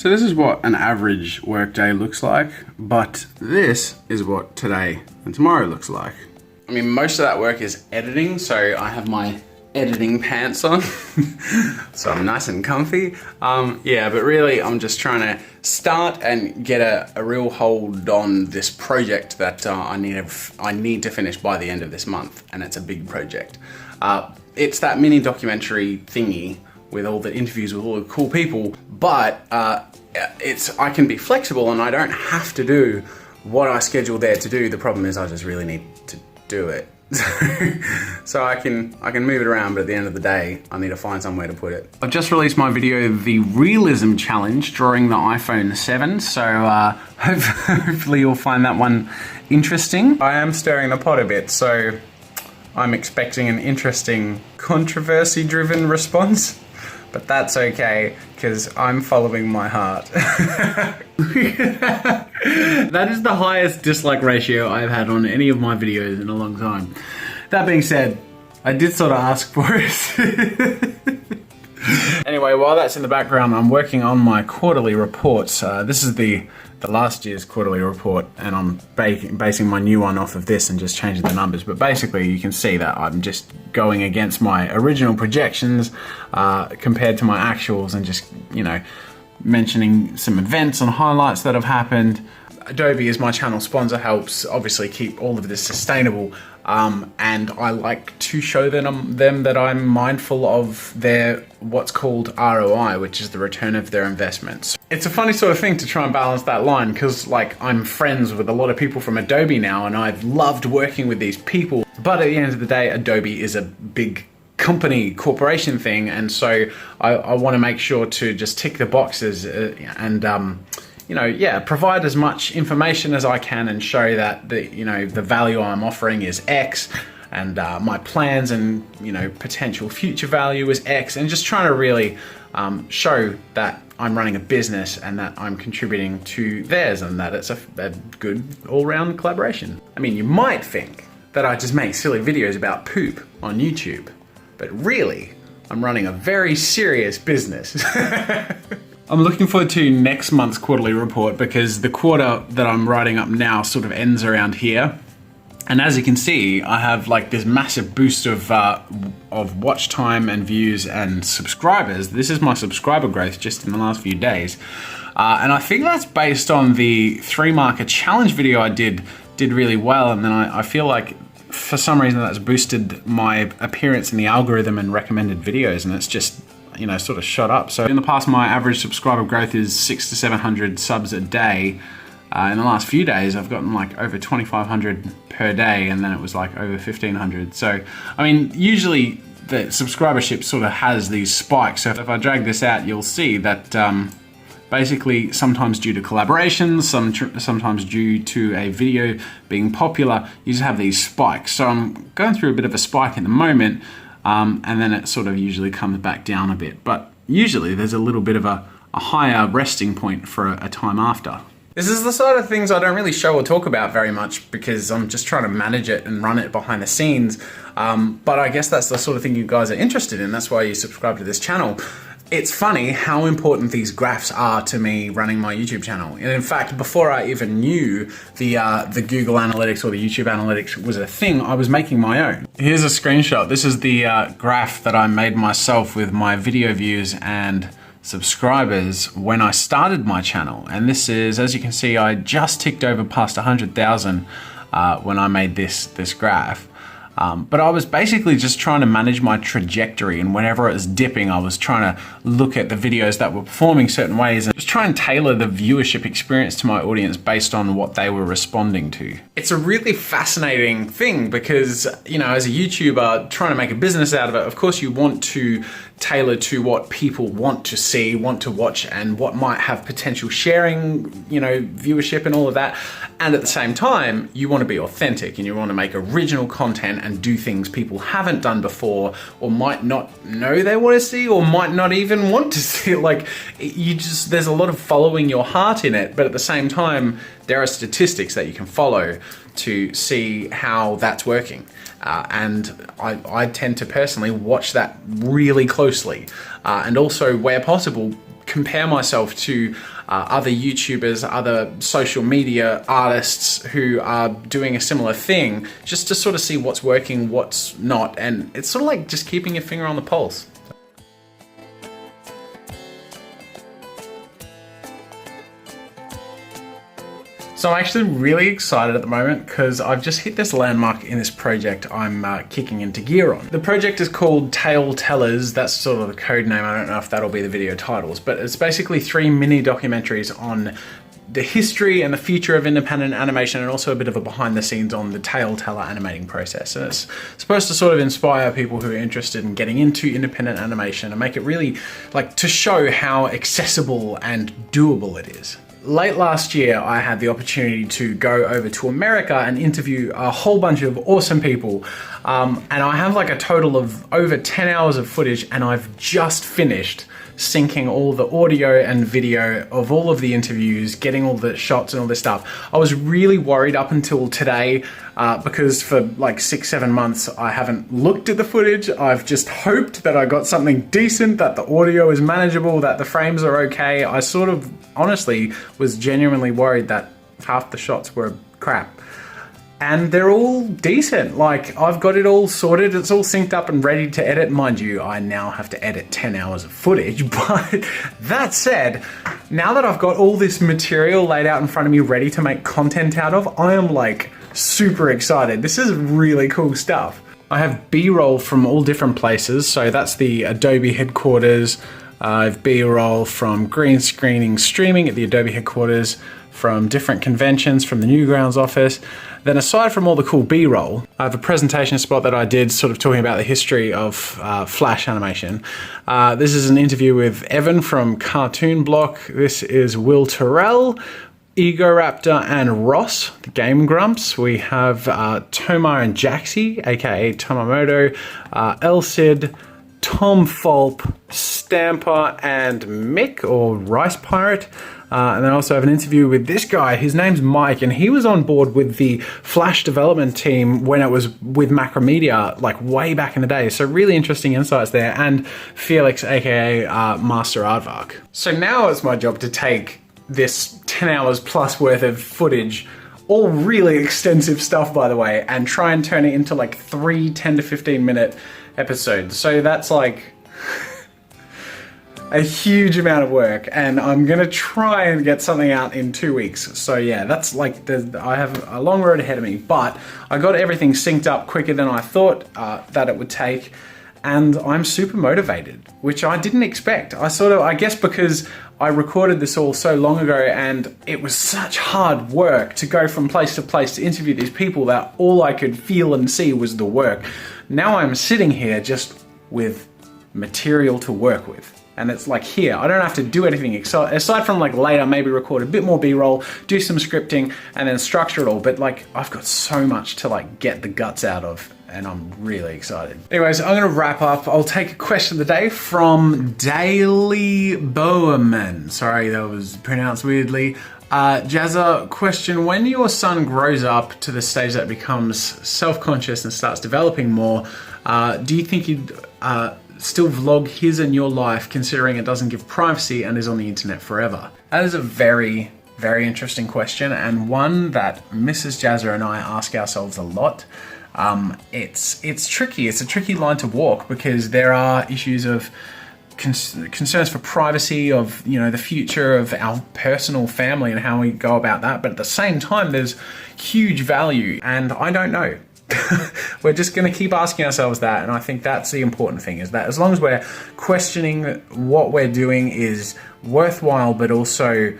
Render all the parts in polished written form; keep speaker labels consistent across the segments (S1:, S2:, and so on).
S1: So this is what an average workday looks like, but this is what today and tomorrow looks like. I mean, most of that work is editing, so I have my editing pants on, so I'm nice and comfy. Yeah, but really I'm just trying to start and get a real hold on this project that I need to finish by the end of this month, and it's a big project. It's that mini documentary thingy with all the interviews with all the cool people, but I can be flexible and I don't have to do what I scheduled there to do. The problem is I just really need to do it. So I can move it around, but at the end of the day, I need to find somewhere to put it. I've just released my video, The Realism Challenge, drawing the iPhone 7, so hopefully you'll find that one interesting. I am stirring the pot a bit, so I'm expecting an interesting controversy-driven response, but that's okay, because I'm following my heart. That is the highest dislike ratio I've had on any of my videos in a long time. That being said, I did sort of ask for it. Anyway, while that's in the background, I'm working on my quarterly reports. This is the last year's quarterly report, and I'm basing my new one off of this and just changing the numbers. But basically, you can see that I'm just going against my original projections compared to my actuals, and just, you know, mentioning some events and highlights that have happened. Adobe is my channel sponsor, helps obviously keep all of this sustainable, and I like to show them that I'm mindful of their what's called ROI, which is the return of their investments. It's a funny sort of thing to try and balance that line, because like I'm friends with a lot of people from Adobe now, and I've loved working with these people, but at the end of the day, Adobe is a big company, corporation thing, and so I want to make sure to just tick the boxes and you know, yeah, provide as much information as I can and show that the value I'm offering is X, and my plans and, you know, potential future value is X, and just trying to really show that I'm running a business and that I'm contributing to theirs, and that it's a good all-round collaboration. I mean, you might think that I just make silly videos about poop on YouTube, but really, I'm running a very serious business. I'm looking forward to next month's quarterly report, because the quarter that I'm writing up now sort of ends around here. And as you can see, I have like this massive boost of watch time and views and subscribers. This is my subscriber growth just in the last few days. And I think that's based on the 3-marker challenge video I did really well. And then I feel like for some reason that's boosted my appearance in the algorithm and recommended videos, and it's just, you know, sort of shot up. So in the past, my average subscriber growth is 600 to 700 subs a day. In the last few days, I've gotten like over 2,500 per day, and then it was like over 1,500. So, I mean, usually the subscribership sort of has these spikes. So if I drag this out, you'll see that basically sometimes due to collaborations, sometimes due to a video being popular, you just have these spikes. So I'm going through a bit of a spike at the moment, and then it sort of usually comes back down a bit. But usually there's a little bit of a higher resting point for a time after. This is the sort of things I don't really show or talk about very much, because I'm just trying to manage it and run it behind the scenes. But I guess that's the sort of thing you guys are interested in. That's why you subscribe to this channel. It's funny how important these graphs are to me running my YouTube channel. And in fact, before I even knew the Google Analytics or the YouTube Analytics was a thing, I was making my own. Here's a screenshot. This is the graph that I made myself with my video views and subscribers when I started my channel. And this is, as you can see, I just ticked over past 100,000 when I made this graph. But I was basically just trying to manage my trajectory, and whenever it was dipping, I was trying to look at the videos that were performing certain ways and just try and tailor the viewership experience to my audience based on what they were responding to. It's a really fascinating thing because, you know, as a YouTuber trying to make a business out of it, of course you want to tailor to what people want to see, want to watch, and what might have potential sharing, you know, viewership and all of that. And at the same time, you want to be authentic and you want to make original content and do things people haven't done before or might not know they want to see or might not even want to see. Like, there's a lot of following your heart in it, but at the same time, there are statistics that you can follow to see how that's working. And I tend to personally watch that really closely. And also, where possible, compare myself to other YouTubers, other social media artists who are doing a similar thing, just to sort of see what's working, what's not, and it's sort of like just keeping your finger on the pulse. So I'm actually really excited at the moment because I've just hit this landmark in this project I'm kicking into gear on. The project is called Tale Tellers. That's sort of the code name. I don't know if that'll be the video titles, but it's basically 3 mini documentaries on the history and the future of independent animation, and also a bit of a behind the scenes on the Tale Teller animating process. And it's supposed to sort of inspire people who are interested in getting into independent animation and make it really like to show how accessible and doable it is. Late last year, I had the opportunity to go over to America and interview a whole bunch of awesome people. And I have like a total of over 10 hours of footage, and I've just finished syncing all the audio and video of all of the interviews, getting all the shots and all this stuff. I was really worried up until today because for like 6-7 months I haven't looked at the footage. I've just hoped that I got something decent, that the audio is manageable, that the frames are okay. I sort of honestly was genuinely worried that half the shots were crap. And they're all decent. Like, I've got it all sorted, it's all synced up and ready to edit. Mind you, I now have to edit 10 hours of footage, but that said, now that I've got all this material laid out in front of me ready to make content out of, I am like super excited. This is really cool stuff. I have B-roll from all different places, so that's the Adobe headquarters. I have B-roll from green screening streaming at the Adobe headquarters, from different conventions, from the Newgrounds office. Then aside from all the cool B-roll, I have a presentation spot that I did sort of talking about the history of Flash animation. This is an interview with Evan from Cartoon Block. This is Will Terrell, Egoraptor and Ross, the Game Grumps. We have Tomar and Jaxie, aka Tomamoto, Elcid, Tom Fulp, Stamper, and Mick, or Rice Pirate. And then I also have an interview with this guy. His name's Mike, and he was on board with the Flash development team when it was with Macromedia, like way back in the day. So really interesting insights there. And Felix, aka Master Aardvark. So now it's my job to take this 10 hours plus worth of footage, all really extensive stuff by the way, and try and turn it into like 3 10 to 15 minute episodes. So that's like a huge amount of work, and I'm gonna try and get something out in 2 weeks. So yeah, that's like, I have a long road ahead of me, but I got everything synced up quicker than I thought that it would take, and I'm super motivated, which I didn't expect. I guess because I recorded this all so long ago and it was such hard work to go from place to place to interview these people that all I could feel and see was the work. Now I'm sitting here just with material to work with. And it's like here, I don't have to do anything aside from like later maybe record a bit more B-roll, do some scripting, and then structure it all. But like, I've got so much to like get the guts out of, and I'm really excited. Anyways, I'm gonna wrap up. I'll take a question of the day from Daily Bowerman. Sorry, that was pronounced weirdly. Jazza, question: when your son grows up to the stage that becomes self-conscious and starts developing more, do you think you'd still vlog his and your life, considering it doesn't give privacy and is on the internet forever? That is a very, very interesting question, and one that Mrs. Jazza and I ask ourselves a lot. It's tricky. It's a tricky line to walk because there are issues of concerns for privacy, of, you know, the future of our personal family and how we go about that. But at the same time, there's huge value, and I don't know. We're just going to keep asking ourselves that, and I think that's the important thing, is that as long as we're questioning what we're doing is worthwhile but also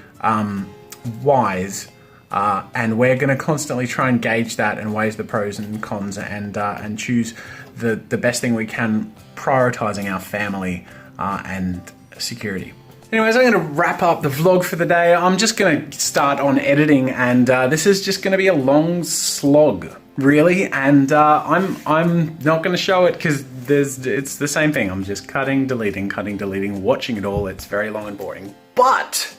S1: wise, and we're going to constantly try and gauge that and weigh the pros and cons, and choose the best thing we can, prioritizing our family and security. Anyways, I'm going to wrap up the vlog for the day. I'm just going to start on editing, and this is just going to be a long slog, really. And I'm not going to show it because it's the same thing. I'm just cutting, deleting, watching it all. It's very long and boring. But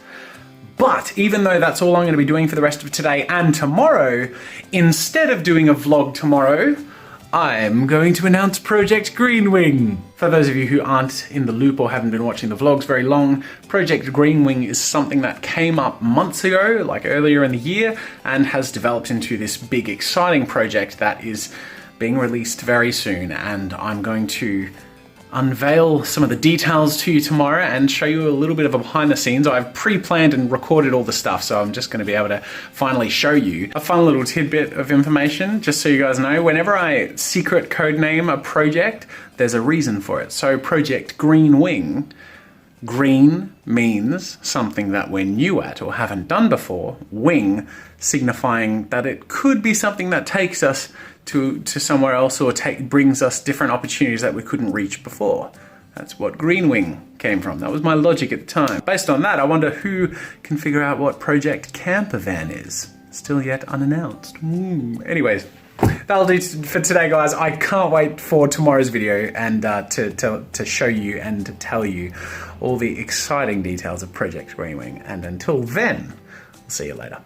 S1: even though that's all I'm going to be doing for the rest of today and tomorrow, instead of doing a vlog tomorrow, I'm going to announce Project GREENWING. For those of you who aren't in the loop or haven't been watching the vlogs very long, Project GREENWING is something that came up months ago, like earlier in the year, and has developed into this big exciting project that is being released very soon, and I'm going to unveil some of the details to you tomorrow and show you a little bit of a behind the scenes. I've pre-planned and recorded all the stuff, so I'm just going to be able to finally show you a fun little tidbit of information, just so you guys know. Whenever I secret codename a project, there's a reason for it. So Project GREENWING, green means something that we're new at or haven't done before, wing signifying that it could be something that takes us to somewhere else or brings us different opportunities that we couldn't reach before. That's what GREENWING came from. That was my logic at the time. Based on that, I wonder who can figure out what Project Campervan is. Still yet unannounced. Anyways, that'll do for today, guys. I can't wait for tomorrow's video and to show you and to tell you all the exciting details of Project GREENWING. And until then, I'll see you later.